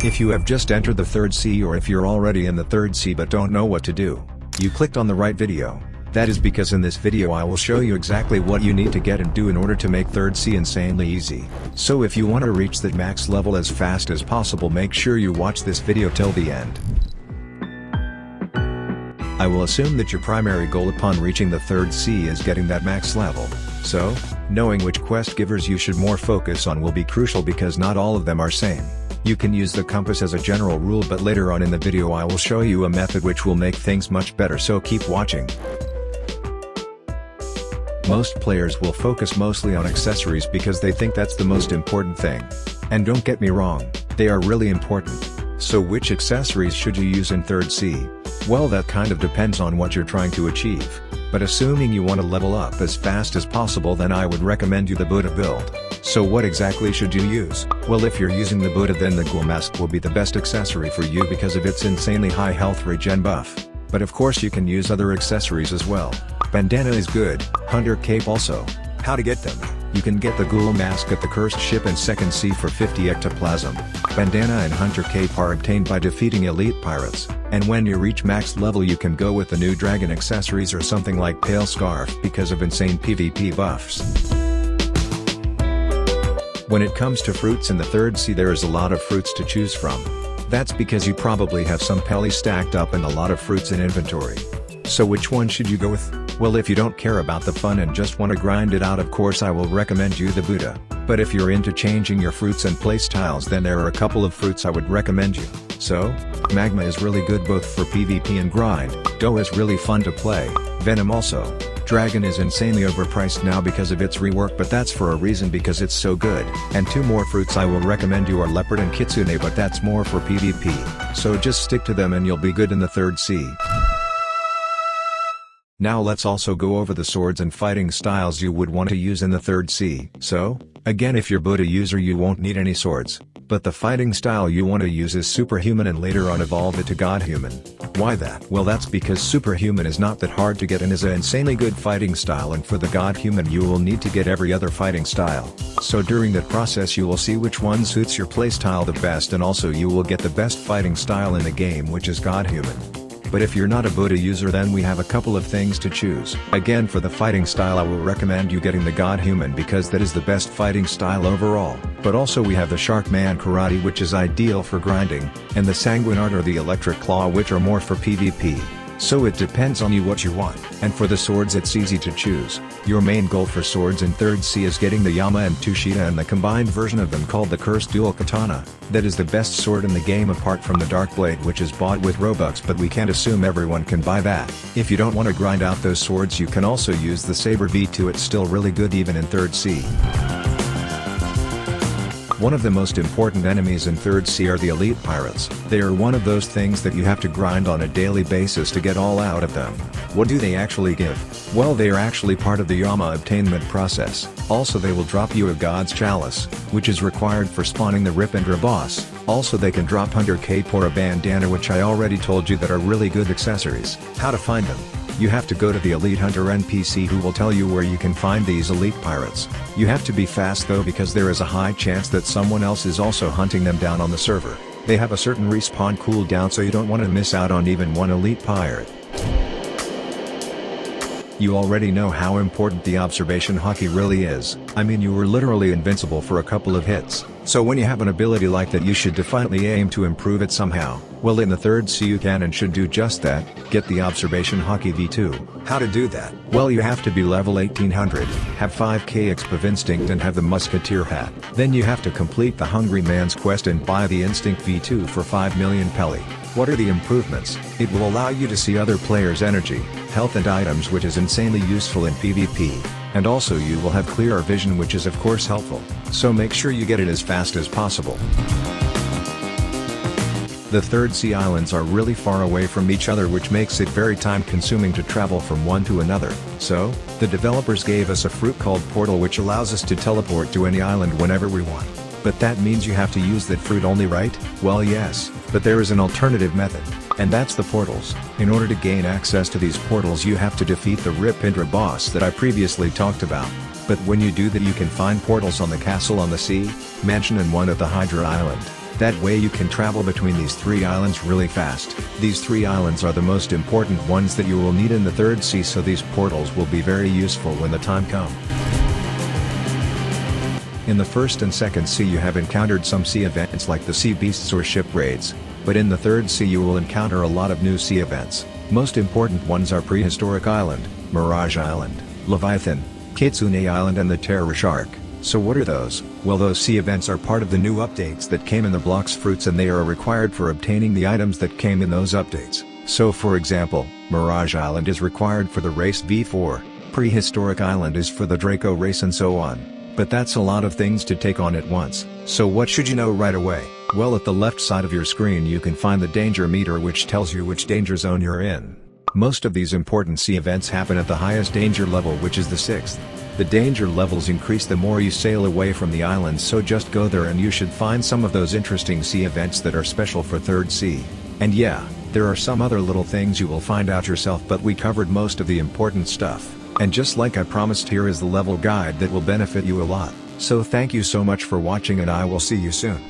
If you have just entered the 3rd sea, or if you're already in the 3rd sea but don't know what to do, you clicked on the right video. That is because in this video I will show you exactly what you need to get and do in order to make 3rd sea insanely easy. So if you want to reach that max level as fast as possible, make sure you watch this video till the end. I will assume that your primary goal upon reaching the 3rd sea is getting that max level. So, knowing which quest givers you should more focus on will be crucial because not all of them are same. You can use the compass as a general rule, but later on in the video I will show you a method which will make things much better, so keep watching. Most players will focus mostly on accessories because they think that's the most important thing. And don't get me wrong, they are really important. So which accessories should you use in 3rd sea? Well, that kind of depends on what you're trying to achieve. But assuming you want to level up as fast as possible, then I would recommend you the Buddha build. So what exactly should you use? Well, if you're using the Buddha, then the ghoul mask will be the best accessory for you because of its insanely high health regen buff. But of course you can use other accessories as well. Bandana is good, hunter cape also. How to get them? You can get the ghoul mask at the cursed ship in 2nd sea for 50 ectoplasm. Bandana and hunter cape are obtained by defeating elite pirates, and when you reach max level you can go with the new dragon accessories or something like pale scarf because of insane PvP buffs. When it comes to fruits in the 3rd sea, there is a lot of fruits to choose from. That's because you probably have some pelly stacked up and a lot of fruits in inventory. So which one should you go with? Well, if you don't care about the fun and just want to grind it out, of course I will recommend you the Buddha. But if you're into changing your fruits and playstyles, then there are a couple of fruits I would recommend you. So, Magma is really good both for PvP and grind, Dough is really fun to play, Venom also. Dragon is insanely overpriced now because of its rework, but that's for a reason because it's so good. And 2 more fruits I will recommend you are Leopard and Kitsune, but that's more for PvP. So just stick to them and you'll be good in the 3rd sea. Now let's also go over the swords and fighting styles you would want to use in the 3rd sea. So, again, if you're Buddha user you won't need any swords, but the fighting style you want to use is Superhuman and later on evolve it to Godhuman. Why that? Well, that's because Superhuman is not that hard to get and is an insanely good fighting style, and for the Godhuman you will need to get every other fighting style. So during that process you will see which one suits your playstyle the best, and also you will get the best fighting style in the game, which is Godhuman. But if you're not a Buddha user, then we have a couple of things to choose. Again, for the fighting style I will recommend you getting the Godhuman because that is the best fighting style overall. But also we have the Sharkman Karate, which is ideal for grinding, and the Sanguine Art or the Electric Claw, which are more for PvP. So it depends on you what you want. And for the swords it's easy to choose. Your main goal for swords in 3rd sea is getting the Yama and Tushita and the combined version of them called the Cursed Dual Katana. That is the best sword in the game apart from the Dark Blade, which is bought with Robux, but we can't assume everyone can buy that. If you don't want to grind out those swords you can also use the Saber V2, it's still really good even in 3rd sea. One of the most important enemies in 3rd sea are the elite pirates. They are one of those things that you have to grind on a daily basis to get all out of them. What do they actually give? Well, they are actually part of the Yama obtainment process. Also they will drop you a God's Chalice, which is required for spawning the Ripindra boss. Also they can drop Hunter Cape or a Bandana, which I already told you that are really good accessories. How to find them? You have to go to the Elite Hunter NPC who will tell you where you can find these elite pirates. You have to be fast though because there is a high chance that someone else is also hunting them down on the server. They have a certain respawn cooldown, so you don't want to miss out on even one elite pirate. You already know how important the observation Haki really is. I mean, you were literally invincible for a couple of hits. So when you have an ability like that you should definitely aim to improve it somehow. Well, in the 3rd sea you can and should do just that, get the observation Haki V2. How to do that? Well, you have to be level 1800, have 5k exp of instinct and have the musketeer hat. Then you have to complete the hungry man's quest and buy the instinct V2 for 5 million pelly. What are the improvements? It will allow you to see other players' energy, health and items, which is insanely useful in PvP. And also you will have clearer vision, which is of course helpful. So make sure you get it as fast as possible. The 3rd sea islands are really far away from each other, which makes it very time consuming to travel from one to another. So, the developers gave us a fruit called Portal, which allows us to teleport to any island whenever we want. But that means you have to use that fruit only, right? Well, yes, but there is an alternative method, and that's the portals. In order to gain access to these portals you have to defeat the Ripindra boss that I previously talked about. But when you do that you can find portals on the castle on the sea, mansion and one at the Hydra Island. That way you can travel between these 3 islands really fast. These 3 islands are the most important ones that you will need in the third sea, so these portals will be very useful when the time comes. In the first and second sea you have encountered some sea events like the sea beasts or ship raids, but in the third sea you will encounter a lot of new sea events. Most important ones are Prehistoric Island, Mirage Island, Leviathan, Kitsune Island and the Terror Shark. So what are those? Well, those sea events are part of the new updates that came in the Blox fruits, and they are required for obtaining the items that came in those updates. So for example, Mirage Island is required for the race V4, Prehistoric Island is for the Draco race and so on. But that's a lot of things to take on at once. So what should you know right away? Well, at the left side of your screen you can find the danger meter, which tells you which danger zone you're in. Most of these important sea events happen at the highest danger level, which is the 6th. The danger levels increase the more you sail away from the islands, so just go there and you should find some of those interesting sea events that are special for third sea. And yeah, there are some other little things you will find out yourself, but we covered most of the important stuff. And just like I promised, here is the level guide that will benefit you a lot. So thank you so much for watching, and I will see you soon.